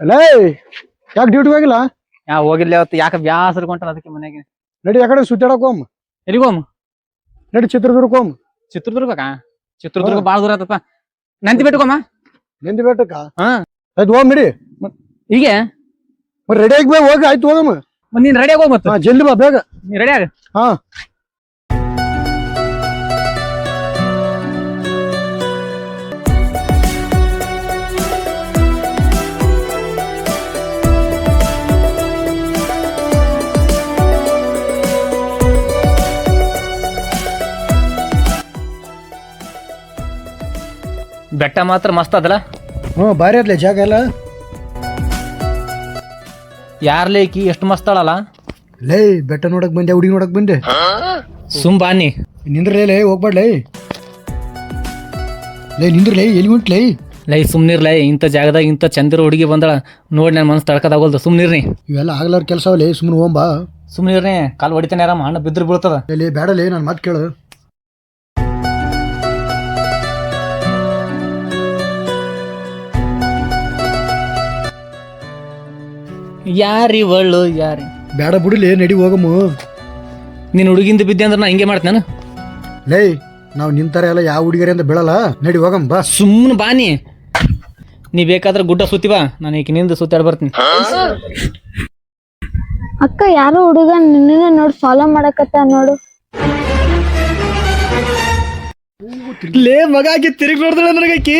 ಲೇ ಯಾಕೆ ಡ್ಯೂಟಿಗೆ ಹೋಗಿಲ್ಲ? ಹೋಗಿಲ್ಲ ಅವತ್ತು ಯಾಕೆ ಬ್ಯಾಸರ ಕೊಂಟಲ್ಲ ಅದಕ್ಕೆ ಮನೆಗೆ. ನಡಿ ಯಾಕಡೆ ಸುತ್ತಾಡಕ್ ಹೋಮ್. ಎಲ್ಲಿಗೋಮ್? ನಡಿ ಚಿತ್ರದುರ್ಗ ಹೋಮ್. ಚಿತ್ರದುರ್ಗಕ್ಕ? ಚಿತ್ರದುರ್ಗ ಬಾಳ ದೂರ ಆತಪ್ಪ. ನಂದಿ ಬೆಟ್ಟಕೋಮ. ನಂದಿ ಬೆಟ್ಟಕ್ಕ? ಹಾ ಆಯ್ತು ಹೋಮ್ ನಡಿ. ಹೀಗೆ ರೆಡಿ ಆಗಿ ಹೋಗಿ ಆಯ್ತು ಹೋಗಮ್ಮ. ನೀನ್ ರೆಡಿ ಆಗಿ ಹೋಗ್ ಮತ್ತೆ. ಜಲ್ದಿ ಬಾ ಬೇಗ. ನೀ ರೆಡಿ ಆಗ. ಹಾ ಬೆಟ್ಟ ಮಾತ್ರ ಮಸ್ತ್ ಅದಲ್ಲ. ಭಾರಿ ಆತ್ಲೆ ಜಾಗ ಎಲ್ಲ. ಯಾರ್ಲೇ ಈಕಿ ಎಷ್ಟು ಮಸ್ತ್ ಅಳಲ್ಲ. ಲೇ ಬೆಟ್ಟ ನೋಡಕ್ ಬಂದೆ, ಹುಡುಗಿ ನೋಡಕ್ ಬಂದೆ. ಸುಂಬಾನಿ ನಿಂದ್ರಲೇ ಲೇ ಹೋಗ್ಬಾಡ್ಲೇ. ಲೇ ನಿಂದ್ರಲೇ ಎಲ್ಲಿ ಹೊಂಟ್ಲೇ? ಲೈ ಸುಮ್ನಿರ್ಲೈ. ಇಂಥ ಜಾಗದಾಗ ಇಂಥ ಚಂದಿರೋ ಹುಡುಗಿ ಬಂದಳ ನೋಡಿ ನನ್ನ ಮನಸ್ಸು ತಡ್ಕದಾಗೋಲ್ದು. ಸುಮ್ನಿರ್ನಿ. ಇವೆಲ್ಲ ಆಗ್ಲಾರ ಕೆಲಸ ಅವಲೇ, ಸುಮ್ಮನೆ ಹೋಗ್ಬಾ. ಸುಮ್ನಿರ್ನಿ. ಕಾಲು ಹೊಡಿತಾನೆ ಆರಾಮ, ಹಣ್ಣು ಬಿದ್ರು ಬೀಳ್ತದ. ಲೇ ಬೇಡಲೇ, ನಾನು ಮಾತು ಕೇಳು. ಯಾರಿವಳು ಯಾರಿ? ಬೇಡ ಬಿಡಲಿ, ನಡಿ ಹೋಗಮ್ಮ. ನೀನ್ ಹುಡುಗಿಂದ ಬಿದ್ದೆ ಅಂದ್ರೆ ನಾ ಹಿಂಗೆ ಮಾಡ್ತೀನಿ ನಾನು. ಲೇ ನಾವು ನಿಂತಾರ ಎಲ್ಲ ಯಾವ ಹುಡುಗಿಯರ ಅಂತ ಬೀಳಲ್ಲ. ನಡಿ ಹೋಗಮ್ಮ ಬಾ. ಸುಮ್ಮನೆ ಬಾನಿ. ನೀ ಬೇಕಾದ್ರೆ ಗುಡ್ಡ ಸುತ್ತಿ ಬಾ, ನಾನು ಈಗ ನಿಂದ ಸುತ್ತಾಡಿ ಬರ್ತೀನಿ. ಅಕ್ಕ ಯಾರೋ ಹುಡುಗ ನಿನ್ನ ನೋಡಿ ಫಾಲೋ ಮಾಡಕತ್ತ ನೋಡು. ಲೇ ಮಗ ಆಕಿ ತಿರುಗಿ ನೋಡಿದಳ ನನಗಾಕಿ.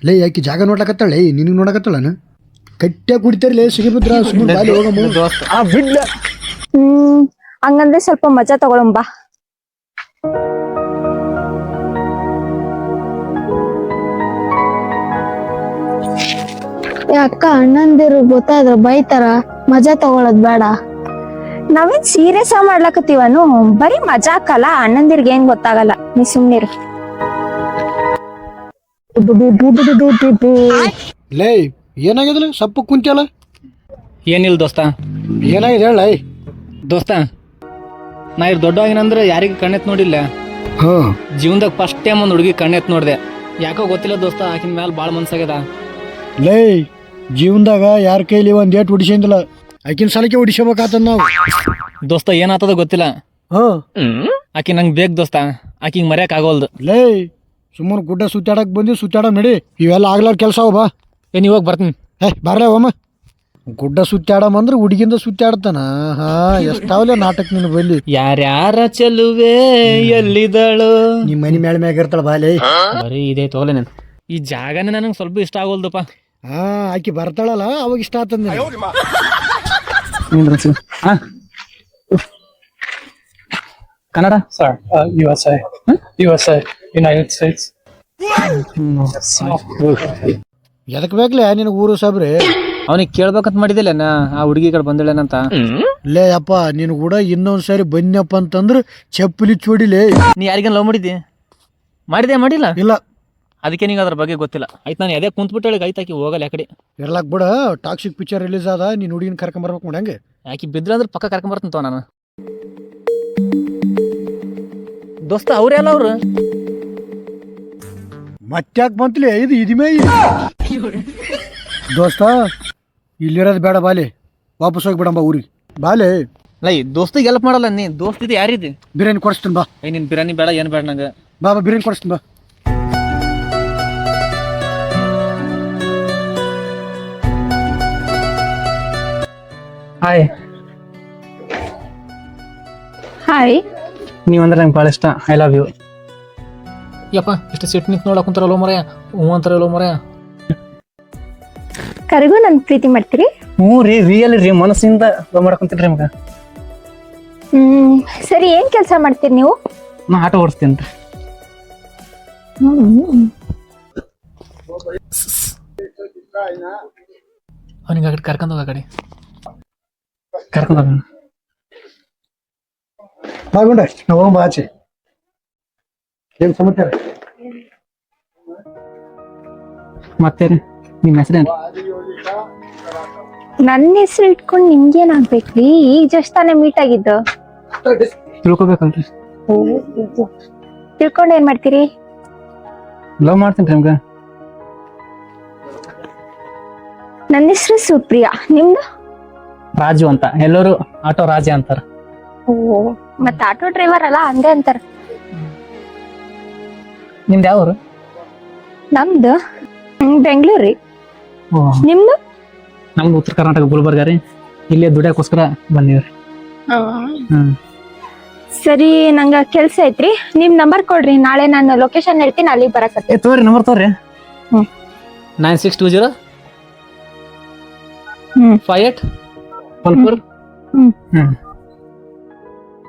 ಲೇ ಯಾಕಿ ಜಾಗ ನೋಡ್ಲಕತ್ತಾಳೆ, ನಿನಗೆ ನೋಡಕತ್ತಾಳನ? ಕಟ್ಟ್ಯಾಗ ಕುಡಿತಾರಲೇ ಸಿಗಿಬಿದ್ರ. ಸುಮ್ಮನೆ ಬಾಲಿ ಹೋಗಮ್ಮ. ಬಿಡ್ಲ. ಹಂಗಂದ್ರೆ ಸ್ವಲ್ಪ ಮಜಾ ತಗೊಳಂಬಾ. ಅಕ್ಕ ಅಣ್ಣಂದಿರು ಗೊತ್ತಾದ್ರ ಬೈತಾರ, ಮಜಾ ತಗೊಳದ್ ಬೇಡ. ನಾವೇನ್ ಸೀರಿಯಸ್ ಆಗಿ ಮಾಡ್ಲಕತ್ತೀವನು, ಬರೀ ಮಜಾ ಅಕ್ಕಲ್ಲ. ಅಣ್ಣಂದಿರ್ಗೆ ಏನ್ ಗೊತ್ತಾಗಲ್ಲ, ನೀ ಸುಮ್ನಿರು. ಲೇ ಏನಾಗಿದಲ್ಲ ಸಪ್ಪ ಕುಂತಿಯಲ್ಲ? ಏನಿಲ್ಲ ದೋಸ್ತ. ಏನಾಗಿದೆ ಹೇಳ ದೋಸ್ತ, ನಾ ಇರ್ ದೊಡ್ಡವಾಗಿನಂದ್ರೆ ಯಾರಿಗೆ ಕಣ್ಣೆತ್ ನೋಡಿಲ್ಲ. ಜೀವನದಾಗ ಫಸ್ಟ್ ಟೈಮ್ ಒಂದು ಹುಡುಗಿ ಕಣ್ಣೆತ್ ನೋಡಿದೆ. ಯಾಕೋ ಗೊತ್ತಿಲ್ಲ ದೋಸ್ತ, ಆಕಿನ ಮ್ಯಾಲ ಭಾಳ ಮನ್ಸಾಗ್ಯದ. ಲೇ ಜೀವನದಾಗ ಯಾರ ಕೈಲಿ ಒಂದ್ ಏಟ್ ಹೊಡಿಸಿಂದಿಲ್ಲ, ಆಕಿನ ಸಲಕ್ಕೆ ಹೊಡಿಸಬೇಕಾತ ನಾವು. ದೋಸ್ತ ಏನಾಗ್ತದ ಗೊತ್ತಿಲ್ಲ. ಆಕಿ ನಂಗೆ ಬೇಕು ದೋಸ್ತ, ಆಕಿಗೆ ಮರ್ಯಾಕ್ ಆಗೋಲ್ದು. ಲೇ ಸುಮ್ಮನೆ ಗುಡ್ಡ ಸುತ್ತಾಡಕ್ ಬಂದಿ, ಸುತ್ತಾಡ ನಡಿ. ಇವೆಲ್ಲ ಆಗ್ಲಾರ ಕೆಲಸ ಅವ. ಬಾ ಏನ್ ಇವಾಗ ಬರ್ತೀನಿ. ಬರ್ಲೇ ಹೋಮ. ಗುಡ್ಡ ಸುತ್ತಾಡಮಂದ್ರೆ ಹುಡುಗಿಂದ ಸುತ್ತಾಡ್ತಾನ. ಹಾ ಎಷ್ಟಾವಲೆ ನಾಟಕ ನಿನ್ ಬಲ್ಲಿ. ಯಾರ್ಯಾರ ಚೆಲುವೆ ಎಲ್ಲಿದಳು? ನಿಮ್ ಮನಿ ಮೇಳ ಮ್ಯಾಗ ಇರ್ತಾಳ ಬಾಲೆ. ಬರೀ ಇದೇ ತೋಲೆ ನನ್. ಈ ಜಾಗನೇ ನನಗೆ ಸ್ವಲ್ಪ ಇಷ್ಟ ಆಗೋಲ್ದಪ್ಪ. ಹಾ ಆಕಿ ಬರ್ತಾಳಲ್ಲ ಅವಾಗ ಇಷ್ಟ ಆತಂದ. Kannada sir. USA. USA. United States. ಎದಕ್ ಬೇಕಲೇ ನಿನಗೆ ಊರು ಸಾಬ್ರಿ? ಅವನಿಗೆ ಕೇಳ್ಬೇಕಂತ ಮಾಡಿದಿಲ್ಲ ನಾ, ಆ ಹುಡುಗಿ ಕಡೆ ಬಂದಿಳೇನಂತ. ಲೇ ಅಪ್ಪ ನಿನ್ ಕೂಡ ಇನ್ನೊಂದ್ಸರಿ ಬನ್ಯಪ್ಪ ಅಂತಂದ್ರ ಚಪ್ಪಲಿ ಚೂಡಿಲೇ. ನೀ ಯಾರಿಗೇನು ಲವ್ ಮಾಡಿದ್ದಿ? ಮಾಡಿಲ್ಲ ಇಲ್ಲ. ಅದಕ್ಕೆ ನಿಂಗೆ ಅದ್ರ ಬಗ್ಗೆ ಗೊತ್ತಿಲ್ಲ. ಆಯ್ತು ನಾನು ಎದೆ ಕುಂತ್ಬಿಟ್ಟೆ ಆಯ್ತಾಕಿ ಹೋಗಲ್ಲ ಯಾಕಡೆ ಇರ್ಲಾಕ್ ಬಿಡ. ಟಾಕ್ಸಿಕ್ ಪಿಕ್ಚರ್ ರಿಲೀಸ್ ಆದ, ನೀನ್ ಹುಡುಗಿನ ಕರ್ಕೊಂಡ್ ಬರ್ಬೇಕು ನೋಡಿ. ಹಂಗೆ ಯಾಕೆ ಬಿದ್ರ ಅಂದ್ರೆ ಪಕ್ಕ ಕರ್ಕೊಂಡ್ ಬರ್ತಂತವ ನಾನು. ದೋಸ್ತ ಅವ್ರೆಲ್ಲ ಅವ್ರು ಮತ್ತ್ಯಾಕ್ ಬಂತ್ಲಿ ಇದು ಇದಿಮೇ. ದೋಸ್ತ ಇಲ್ಲಿರೋದು ಬೇಡ ಬಾಲೆ, ವಾಪಸ್ ಹೋಗಿ ಬಿಡಂಬ ಊರಿಗೆ ಬಾಲೆ. ಲೈ ದೋಸ್ತಿಗೆ ಹೆಲ್ಪ್ ಮಾಡಲ್ಲ ನೀ. ದೋಸ್ತ ಇದು ಯಾರಿದೆ? ಬಿರಿಯಾನಿ ಕೊಡಿಸ್ತೀನಿ ಬಾ. ನಿನ್ ಬಿರಿಯಾನಿ ಬೇಡ, ಏನು ಬೇಡ ನಂಗೆ. ಬಾ ಬಿರಿಯಾನಿ ಕೊಡಿಸ್ತೀನಿ ಬಾ. ಹಾಯ್. ಹಾಯ್. ನೀವಂದ್ರೆ ನಂಗೆ ಭಾಳ ಇಷ್ಟ. I love you. ಯಪ್ಪ ಇಷ್ಟು ಸಿಟ್ಟು ನಿಂತು ನೋಡಕ್ ಕುಂತಾರಲ್ಲೋ ಮರೆಯ. ಹ್ಞೂ ಅಂತಾರಲ್ಲೋ ಮರೆಯ. ಕರಿಗೂ ನನ್ ಪ್ರೀತಿ ಮಾಡ್ತೀರಿ? ಹ್ಞೂ ರೀ, ರಿಯಲ್ ರೀ, ಮನಸ್ಸಿಂದ ಮಾಡಕ್ ಕುಂತಿದ್ರಿ ನಿಮ್ಗೆ. ಸರಿ, ಏನ್ ಕೆಲಸ ಮಾಡ್ತೀರಿ ನೀವು? ನಾ ಆಟೋ ಓಡಿಸ್ತೀನಿ. ಅವನಿಗೆ ಆ ಕಡೆ ಕರ್ಕೊಂಡೋಗ, ಆ ಕಡೆ ಕರ್ಕೊಂಡೋಗ. ಬಾಗುಂಡೆ ನಾವು ಹೋಗಂಬ ಆಚೆ. ಏನ್ ಸಮಾಚಾರ? ಮತ್ತೆ ನಿಮ್ಮ ಹೆಸರೇನು? ನನ್ನ ಹೆಸರು ಇಟ್ಕೊಂಡು ನಿಮ್ಗೇನಾಗ್ಬೇಕ್ರಿ? ಈಗ ಜಸ್ಟ್ ತಾನೇ ಮೀಟ್ ಆಗಿದ್ದು. ತಿಳ್ಕೊಬೇಕಲ್ರಿ. ತಿಳ್ಕೊಂಡು ಏನ್ ಮಾಡ್ತೀರಿ? ಲವ್ ಮಾಡ್ತೀನಿ ರೀ ನಿಮ್ಗೆ. ನನ್ನ ಹೆಸರು ಸುಪ್ರಿಯಾ, ನಿಮ್ದು? ರಾಜು ಅಂತ, ಎಲ್ಲರೂ ಆಟೋ ರಾಜ ಅಂತಾರ. ಓ, ಮತ್ತ ಆಟೋ ಡ್ರೈವರ್ ಅಲ್ಲ ಹಂಗೆ ಅಂತಾರ. ನಿಮ್ದು ಯಾವ ಊರು? ನಮ್ದು ಬೆಂಗ್ಳೂರಿ. ನಿಮ್ದು? ನಮ್ದು ಉತ್ತರ ಕರ್ನಾಟಕ ಗುಲ್ಬರ್ಗ ರೀ. ಇಲ್ಲೇ ದುಡಿಯೋಕೋಸ್ಕರ ಬಂದಿವ್ರಿ. ಸರಿ, ನಂಗ ಕೆಲ್ಸ ಐತ್ರಿ, ನಿಮ್ ನಂಬರ್ ಕೊಡ್ರಿ, ನಾಳೆ ನಾನು ಲೊಕೇಶನ್ ಹೇಳ್ತೀನಿ, ಅಲ್ಲಿಗೆ ಬರಕತ್ತೆ. ತೋರಿ ನಂಬರ್ ತೋರಿ. 9620 5814.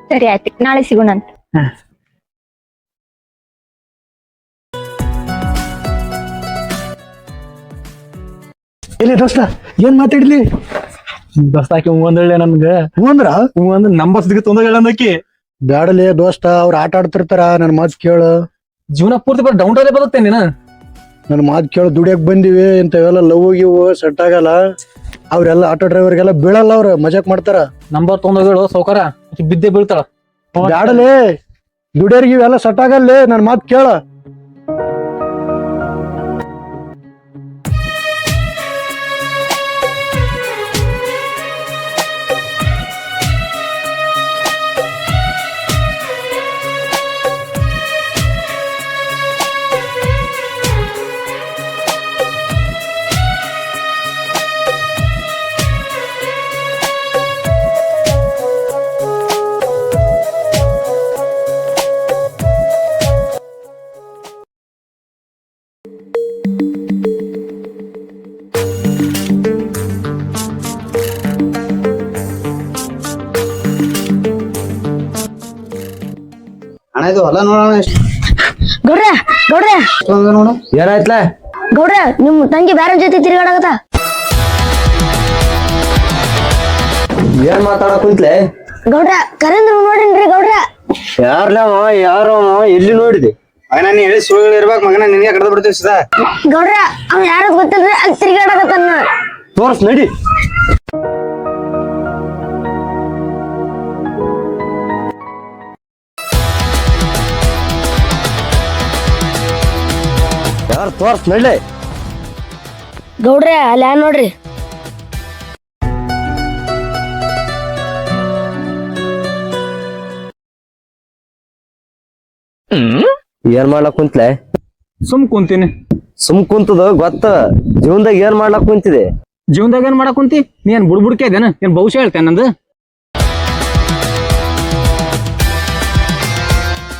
ಸರಿ ಆಯ್ತು, ನಾಳೆ ಸಿಗೋಣಂತ. ಇಲ್ಲಿ ದೋಸ್ತ ಏನ್ ಮಾತಾಡ್ಲಿ? ದೋಸ್ತ ಆಕಿ ಒಂದೊಳ್ಳೆ ನನ್ಗ ಅಂದ್ರ ಒಂದು ನಂಬರ್ ಸಿಗ ತೊಂದಕಿ ಬ್ಯಾಡಲೇ ದೋಸ್ತ, ಅವ್ರ ಆಟ ಆಡ್ತಿರ್ತಾರ, ನನ್ ಮಾತ್ ಕೇಳು. ಜೀವನ ಪೂರ್ತಿ ಬರ್ ಡೌನ್ ಟೌನ್ ಬರುತ್ತೆ ನೀನು. ನನ್ ಮಾತ್ ಕೇಳು, ದುಡಿಯಕ್ ಬಂದಿವಿ, ಇಂಥವೆಲ್ಲ ಲವ್ ಗಿವ್ ಸೆಟ್ ಆಗಲ್ಲ. ಅವ್ರೆಲ್ಲ ಆಟೋ ಡ್ರೈವರ್ಗೆಲ್ಲ ಬೀಳಲ್ಲ, ಅವ್ರ ಮಜಾಕ್ ಮಾಡ್ತಾರ. ನಂಬರ್ ತೊಂದೋಗಳು ಸೌಕರ ಬಿದ್ದೆ ಬೀಳ್ತಾಳ. ಬ್ಯಾಡಲೇ, ದುಡಿಯೋರ್ಗಿ ಇವೆಲ್ಲ ಸೆಟ್ ಆಗಲ್ಲೇ, ನನ್ ಮಾತ್ ಕೇಳ. ಅಣ್ಣ ಇದು ಹೊಲ ನೋಡೋಣ. ಗೌಡ್ರ ಗೌಡ್ರ ನೋಡು ಏನಾಯ್ತಲ್ಲ. ಗೌಡ್ರ, ನಿಮ್ ತಂಗಿ ಬೇರೆ ಜೊತೆ ತಿರುಗಾಡಕತ್ತ. ಏನ್ ಮಾತಾಡಕ್ ಕುಂತ್ಲೆ? ಗೌಡ್ರ ಕರೇಂದ್ರ ನೋಡಿನ್ರಿ ಗೌಡ್ರ. ಯಾರ್ಲವ ಯಾರೋ ಎಲ್ಲಿ ನೋಡಿದೆ? ಅವನ ನೀ ಹೇಳಿ ಸುಳ್ಳು ಇರ್ಬೇಕು ಮಗನ, ನಿನಗೆ ಕಡ್ದು ಬಿಡ್ತೀವಿ ಸದಾ. ಗೌಡ್ರ ಅವ್ ಯಾರು ಗೊತ್ತಿಲ್ರಿ, ಅಲ್ಲಿ ತಿರುಗಾಡಕತ್ತಾನ. ತೋರ್ಸ್ ನಡಿ. ಯಾರು ತೋರ್ಸ್ ನಡ್ಲೆ. ಗೌಡ್ರ ಅಲ್ಲ ನೋಡ್ರಿ. ಏನ್ ಮಾಡ್ಲಕ್ ಕುಂತ್ಲೆ? ಸುಮ್ ಕುಂತೀನಿ. ಸುಮ್ ಕುಂತದ ಗೊತ್ತ, ಜೀವನದಾಗ ಏನ್ ಮಾಡ್ಲಕ್ ಕುಂತಿದೆ? ಜೀವನದಾಗ ಏನ್ ಮಾಡಕ್ ಕುಂತಿ? ನೀನ್ ಬುಡ್ಬುಡ್ಕೆ ಇದೇನ? ಏನ್ ಭವಿಷ್ಯ ಹೇಳ್ತೇನೆ ನಂದು?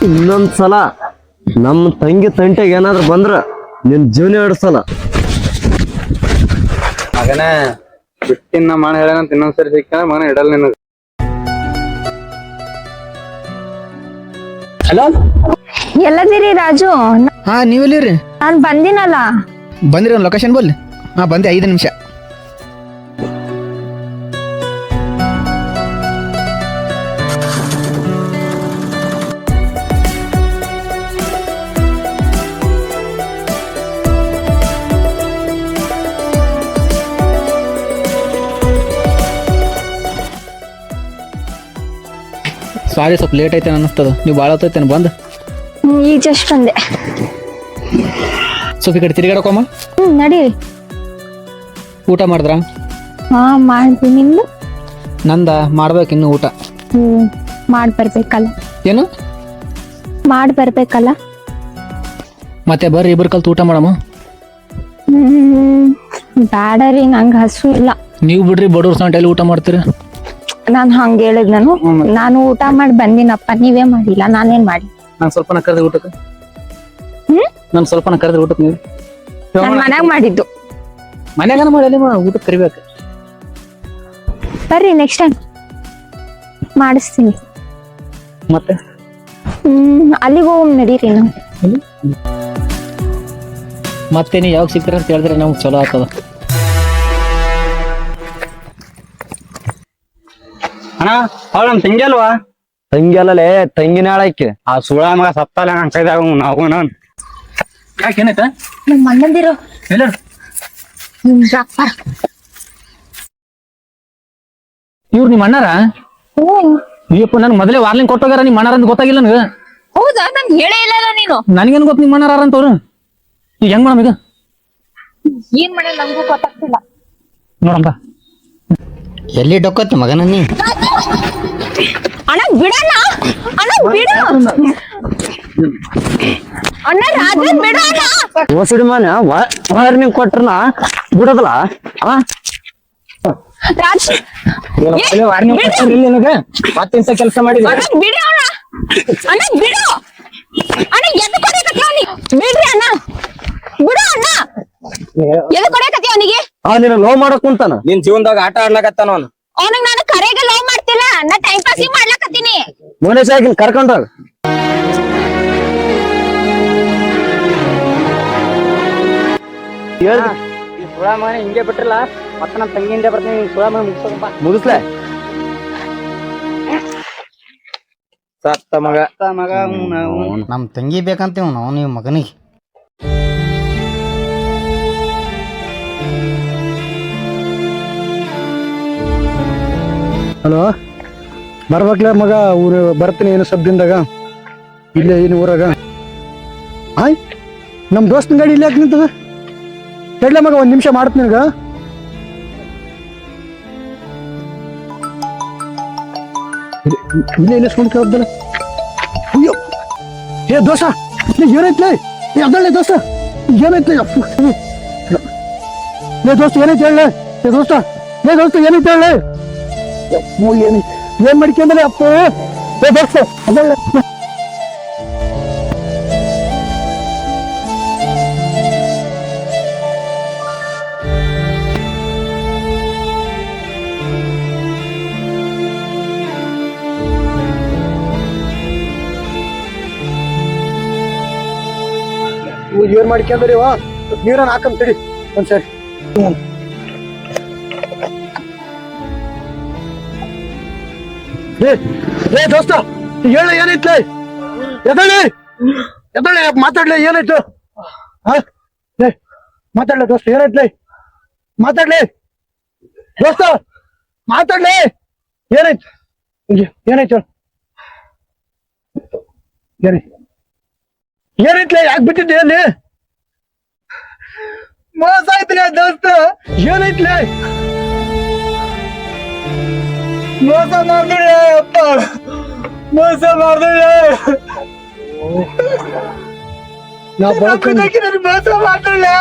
ಇನ್ನೊಂದ್ಸಲ ನಮ್ ತಂಗಿ ತಂಟೆಗೆ ಏನಾದ್ರು ಬಂದ್ರ ನಿನ್ ಜೀವನ ಹಿಡಿಸಲ್ಲ ಮಗನ. ಬಿಟ್ಟಿನ ಮಾಡ ಹೇಳಂತ ಇನ್ನೊಂದ್ಸರಿ ಸಿಕ್ಕ ಮಗನ ಇಡಲ್ ನಿನಗ. ಹಲೋ, ಎಲ್ಲದಿರಿ ರಾಜು? ಹಾ, ನೀವೆಲ್ಲಿರಿ? ನಾನ್ ಬಂದಿನಲ್ಲ. ಬಂದಿರಿ ಲೊಕೇಶನ್ ಬೋಲ್. ಹಾ, ಬಂದೆ 5 ನಿಮಿಷ. ಸಾರಿ, ಸ್ವಲ್ಪ ಲೇಟ್ ಐತೆ ಅನ್ನಿಸ್ತದ. ನೀವು ಭಾಳ ಹೊತ್ತೈತೇನೆ ಬಂದು? ಈಗ ಜಸ್ಟ್ ಬಂದೆ. ಸ್ವಲ್ಪ ಈ ಕಡೆ ತಿರುಗಾಡಕೋಮ್ಮ. ನಡೀರಿ. ಊಟ ಮಾಡಿದ್ರ? ಹಾ ಮಾಡ್ತೀನಿ. ನಿಮ್ದು? ನಂದ ಮಾಡ್ಬೇಕು ಇನ್ನು ಊಟ. ಮಾಡ್ ಬರ್ಬೇಕಲ್ಲ. ಏನು ಮಾಡ್ ಬರ್ಬೇಕಲ್ಲ? ಮತ್ತೆ ಬರ್ರಿ ಇಬ್ರು ಕಲ್ತು ಊಟ ಮಾಡಮ್ಮ. ಬ್ಯಾಡರಿ, ನಂಗೆ ಹಸು ಇಲ್ಲ. ನೀವು ಬಿಡ್ರಿ, ಬಡವ್ರ ಸಂಟೆಲ್ಲಿ ಊಟ ಮಾಡ್ತೀರಿ. ನಾನ್ ಹಂಗ ಹೇಳಿದ್, ನಾನು ಊಟ ಮಾಡಿ ಬಂದಿನಪ್ಪ, ನೀವೇ ಮಾಡಿಲ್ಲ, ನಾನೇನ್ ಮಾಡಿ? ನಾನು ಸ್ವಲ್ಪ ಕರೆದ್ರೆ ಊಟಕ್ಕೆ. ನಾನು ಸ್ವಲ್ಪ ಕರೆದ್ರೆ ಊಟಕ್ಕೆ. ನೀವು ನಾನ್ ಮನ್ಯಾಗ ಮಾಡಿದ್ದು. ಮನ್ಯಾಗ ಮಾಡಿ ಊಟಕ್ಕೆ ಕರಿಬೇಕು. ಬರ್ರಿ ನೆಕ್ಸ್ಟ್ ಟೈಮ್ ಮಾಡಿಸ್ತೀನಿ. ಮತ್ತೆ ಅಲ್ಲಿಗೆ ಹೋಗ್ ನಡೀರಿ. ನಾವು ಮತ್ತೆ ನೀವು ಯಾವಾಗ ಸಿಗ್ತೀರ ಅಂತ ಹೇಳಿದ್ರೆ ನಮ್ಗೆ ಚಲೋ ಆಗ್ತದ. ಅಣ್ಣ ಅವಳ ನಮ್ ತಂಗಿ ಅಲ್ವಾ? ತಂಗಿ ಅಲ್ಲಲೇ, ತಂಗಿನ ಹೇಳಕ್ಕೆ. ಆ ಸುಳ ಮಗ ಸತ್ತಲ್ಲ ನನ್ ಕೈದಾಗ. ನಾವು ಯಾಕೆ ಏನಾಯ್ತಾ? ನಮ್ಮ ಅಣ್ಣಂದಿರು ಎಲ್ಲ ಇವ್ರು ನಿಮ್ಮ ಅಣ್ಣಾರ? ಅಯ್ಯಪ್ಪ, ನನ್ ಮೊದಲೇ ವಾರ್ನಿಂಗ್ ಕೊಟ್ಟೋಗ್ಯಾರ ನಿಮ್ಮ ಅಣ್ಣಾರ ಅಂತ ಗೊತ್ತಾಗಿಲ್ಲ ನನಗೆ. ಹೌದಾ? ನನ್ ಹೇಳೇ ಇಲ್ಲ ನೀನು. ನನಗೇನು ಗೊತ್ತು ನಿಮ್ಮ ಅಣ್ಣಾರ ಅಂತವ್ರು. ಈಗ ಹೆಂಗ್ ಮಾಡಮ್? ಈಗ ಏನ್ ಮಾಡಿ ನಮಗೂ ಗೊತ್ತಾಗ್ತಿಲ್ಲ. ನೋಡಂಬ. ಎಲ್ಲಿ ಡೊಕ್ಕತ್ತಿ ಮಗನ ನೀ? ಅಣ್ಣ ಬಿಡಣ್ಣ, ಅಣ್ಣ ಬಿಡು ಅಣ್ಣ, ರಾತ್ರಿ ಬಿಡು ಅಣ್ಣ. ಓಸಿಡಿ ಮಾನ ವಾರ್ನಿಂಗ್ ಕೊಟ್ರನ ಬಿಡೋದಲ್ಲ ರಾತ್ರಿ ವಾರ್ನಿಂಗ್ ಕೊಟ್ಟಿಲ್ಲ ನಿನಗ ಮತ್ತಿಂತ ಕೆಲಸ ಮಾಡಿದ ಅಣ್ಣ ಬಿಡು ಅಣ್ಣ, ಅಣ್ಣ ಬಿಡು ಅಣ್ಣ, ಎದ್ದು ಕೊಡಕತ್ತಿ ಅವನಿಗೆ. ಬಿಡ್ರಿ ಅಣ್ಣ, ಬಿಡು ಅಣ್ಣ, ಎದ್ದು ಕೊಡಕತ್ತಿ ಅವನಿಗೆ. ನೀನು ಲವ್ ಮಾಡಕ್ ಕುಂತಾನ. ನಿನ್ ಜೀವನದಾಗ ಆಟ ಆಡ್ಲಕತ್ತಾನ ಅವನು. ಅವನಿಗೆ ನಾನು ಕರೆಗೆ ಲವ್ ಮಾಡ್ತಿಲ್ಲ, ನಾ ಟೈಮ್ ಪಾಸಿಂಗ್ ಮಾಡ್ಲಕತ್ತೀನಿ. ಮೋನೇಶ್ ಆಗಿಲ್ ಕರ್ಕೊಂಡೋಗ. ಈ ಸುಳ ಮಗನ ಹಿಂಗೆ ಬಿಟ್ರಲ್ಲ ಮತ್ತ ನಮ್ಮ ತಂಗಿಯಿಂದ ಬರ್ತೀನಿ. ಈ ಸುಳ ಮಗ ಮುಗಿಸೋದಪ್ಪ. ಮುಗಿಸ್ಲೆ ಸತ್ತ ಮಗ ನಮ್ಮ ತಂಗಿ ಬೇಕಂತೀವ್ ನಾವು ನೀವು ಮಗನಿಗೆ. ಹಲೋ, ಬರ್ಬೇಕ್ಲ ಮಗ, ಊರು ಬರ್ತೀನಿ ಏನು ಸಬ್ದಿಂದಾಗ. ಇಲ್ಲೇ ಏನು ಊರಾಗ ಆಯ್ ನಮ್ಮ ದೋಸ್ತನ ಗಾಡಿ ಇಲ್ಲೇ ಯಾಕೆ ನಿಂತದ? ಹೇಳ ಮಗ, ಒಂದು ನಿಮಿಷ ಮಾಡ್ತೀನಿ ನಿನಗ. ಇಲ್ಲೇ ಇಲ್ಲೇ ಸುಮ್ಕೆ ಹೋಗ್ದಲ್ಲ. ಅಯ್ಯೋ ಏ ದೋಸ್ತ, ಏನೈತ್ಲೆ? ಅದಳ್ಳೆ ದೋಸ್ತ, ಏನೈತ್ಲೆ? ಅಪ್ಪು ಲೇ ದೋಸ್ತ, ಏನೈತೆ ಹೇಳ? ಏ ದೋಸ್ತ, ಏನೈತೆ ಹೇಳ? ಏನ್ ಮಾಡ್ಕೊಂಡ್ರೆ ಅಪ್ಪ? ಏ ದೋಸ್ತ, ಅದಳ್ಳೆ. ಏನ್ ಮಾಡ್ಕೊಂಡ್ರಿ ವಾ? ನೀರನ್ನ ಹಾಕಂತ ತಡಿ ಒಂದ್ಸರಿ. ಏ ದೋಸ್ತ, ಹೇಳ ಏನೈತ್ಲೆ? ಎದಳಿ ಮಾತಾಡ್ಲೆ, ಏನಾಯ್ತು? ಮಾತಾಡ್ಲೆ ದೋಸ್ತ, ಏನೈತ್ಲೆ? ಮಾತಾಡ್ಲೆ ದೋಸ್ತ, ಮಾತಾಡ್ಲೆ, ಏನಾಯ್ತು? ಏನಾಯ್ತು? ಏನೈತ್ಲೆ? ಯಾಕೆ ಬಿಟ್ಟಿದ್ದೆ ಅಲ್ಲಿ? ಮೋಸ ಆಯ್ತ್ಲೆ ದೋಸ್ತ, ಏನೈತ್ಲೆ? ಮೋಸ ಮಾಡ್ದಳೆ ಅಪ್ಪ, ಮೋಸ ಮಾಡ್ದಳೆ. ನಾ ಮೋಸ ಮಾಡ್ದಳೆ.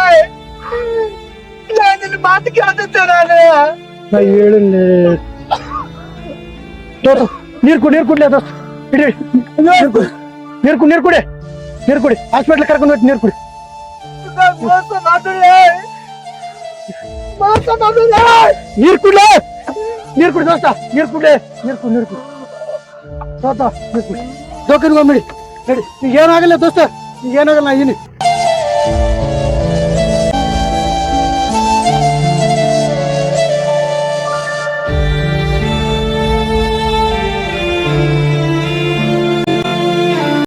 ನಿನ್ನ ಮಾತು ಕೇಳ್ತಿದ್ದೆ ನಾನು. ನಾ ಹೇಳಿಲ್ಲ. ನೀರ್ ಕುಡ್ಲೆ ದೋಸ್ತ, ಇಡಿ ನೀರ್ ಕುಡಿ. ಹಾಸ್ಪಿಟ್ಲ್ ಕರ್ಕೊಂಡು ಹೋಗಿ ನೀರ್ ಕುಡಿ. ಮೋಸ ಮಾಡ್ದಳೆ. ನೀರ್ ಕುಡಿ ದೋಸ್ತ, ನೀರ್ ಕುಡಿ. ದೋಸ್ತ ನೀರ್ ಕುಡಿ. ದೋಕನ್ಗೆ ಹೋಗ್ಬಿಡಿ. ನಡಿ, ಈಗ ಏನಾಗಲ್ಲ ದೋಸ್ತ, ಈಗ ಏನಾಗಲ್ಲ. ನಾ ಇದೀನಿ.